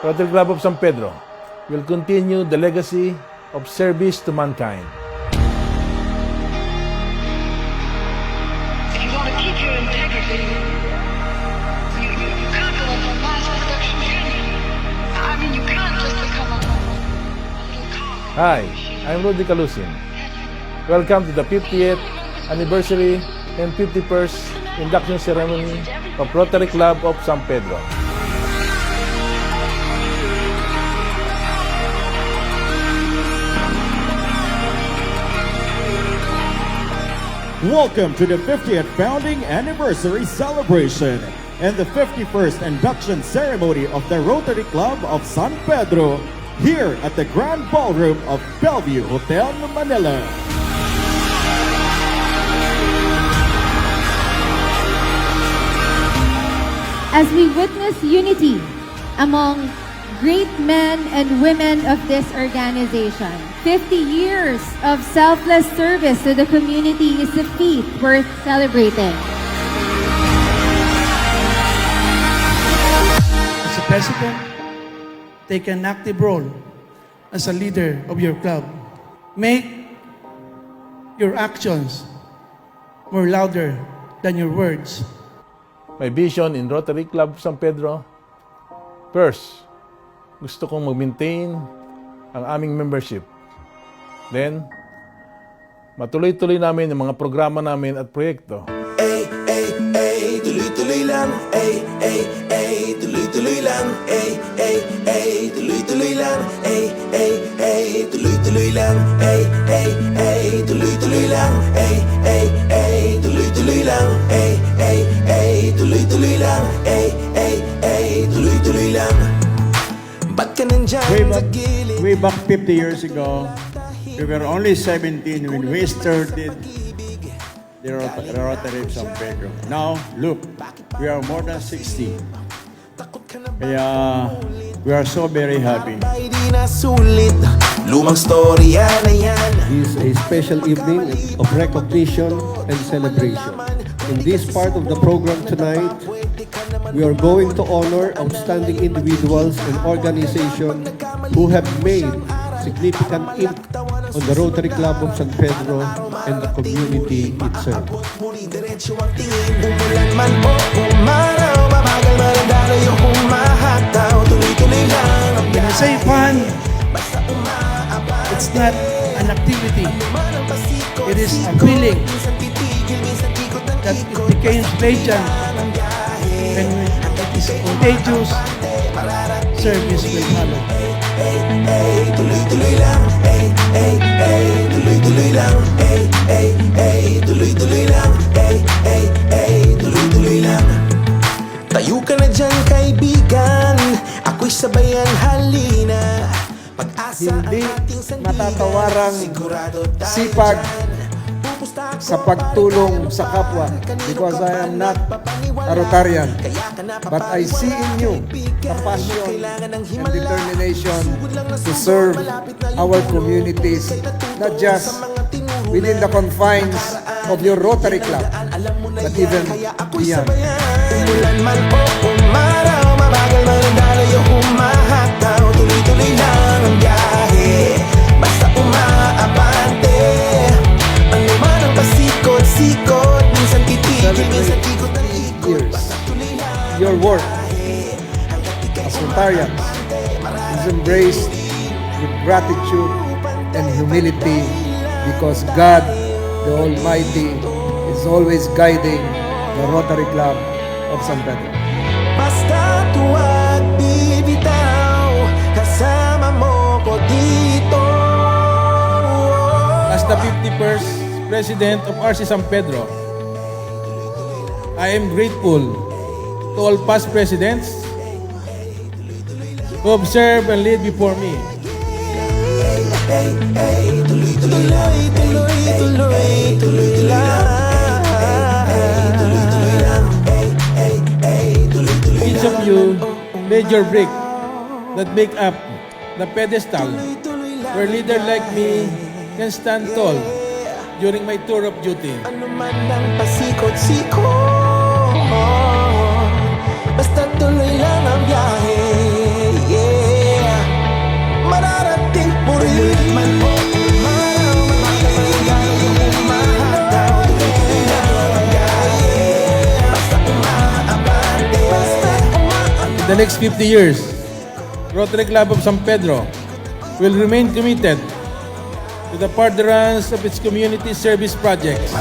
Rotary Club of San Pedro will continue the legacy of service to mankind. If you want to keep your integrity, you can't go on a mass production journey. I mean, you can't just become a little car. Hi, I'm Rudy Calusin. Welcome to the 50th anniversary and 51st induction ceremony of Rotary Club of San Pedro. Welcome to the 50th founding anniversary celebration and the 51st induction ceremony of the Rotary Club of San Pedro here at the Grand Ballroom of Bellevue Hotel Manila. As we witness unity among great men and women of this organization, 50 years of selfless service to the community is a feat worth celebrating. As a president, take an active role as a leader of your club. Make your actions more louder than your words. My vision in Rotary Club San Pedro, first, gusto kong mag-maintain ang aming membership. Then, matuloy-tuloy namin yung mga programa namin at proyekto. Ay, ay, ay, tuloy-tuloy lang. Ay, ay, ay, tuloy-tuloy lang. Ay, ay, ay, tuloy-tuloy lang. Ay, ay, ay, tuloy-tuloy lang. Ay, ay, ay, tuloy-tuloy lang. Ay, ay, ay, tuloy-tuloy lang. Ay, ay, ay, tuloy-tuloy lang. Ay, ay, ay, tuloy-tuloy lang. Ba't ka nandyan sa gilid? Way back 50 years ago, we were only 17 when we started the Rotary of San Pedro. Now, look, we are more than 60. Kaya, we are so very happy. Ay, di na sulit. Lumang storya na yan. Is a special evening of recognition and celebration. In this part of the program tonight, we are going to honor outstanding individuals and organizations who have made significant impact on the Rotary Club of San Pedro and the community itself. Muli diretso ang tingin. Umulan man o umaraw, mabagal malandalo yung humahataw. Tuloy-tuloy lang ang When you say fun, basta umaabang. it's not an activity. Man ang pasikot, It is a sikot. feeling Minsan titigil, minsan ikot ang that it ikot. becomes legend. Ang biyahe. When it is contagious, service will follow. Ay, ay, tuloy-tuloy lang. Ay, ay, ay, tuloy-tuloy lang. Ay, ay, ay, tuloy-tuloy lang. Ay, ay, ay, tuloy-tuloy lang. Tayo ka na dyan, kaibigan. Ako'y sabayan, halina. Pag-asa ang Hindi ating sandigan. matatawarang Sigurado tayo sipag dyan. Pupusta ako sa pagtulong sa kapwa because I am not a Rotarian, but I see in you the passion and determination to serve our communities, not just within the confines of your Rotary Club, but even beyond. Umulan man o umaraw, mabagal malandalo yung humahataw. Tuloy-tuloy lang ang biyahe, basta umaabante. Ano man ang pasikot-sikot, minsan titigil, minsan ikot ang ikot. Basta tuloy lang Your work as Rotarians is embraced with gratitude and humility because God, the Almighty, is always guiding the Rotary Club of San Pedro. basta tuwag bibitaw, kasama mo ko dito. As the 51st President of RC San Pedro, I am grateful to all past presidents who have served and lead before me. Ay, ay, tuloy-tuloy lang. Tuloy-tuloy, tuloy-tuloy lang. Tuloy-tuloy lang. Ay, ay, ay, tuloy-tuloy Each of you made your brick that make up the pedestal where leader like me can stand tall during my tour of duty. Ano man ang pasikot-sikot, basta tuloy lang ang biyahe. Yeah. the next 50 years, Rotary Club of San Pedro will remain committed to the furtherance of its community service projects. We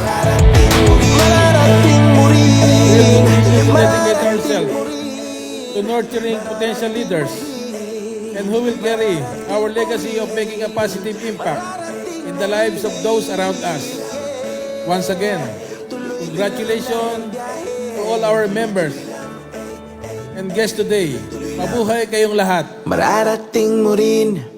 will dedicate ourselves to nurturing potential leaders and who will carry our legacy of making a positive impact in the lives of those around us. Once again, congratulations to all our members and guests today. Mabuhay kayong lahat. Mararating mo rin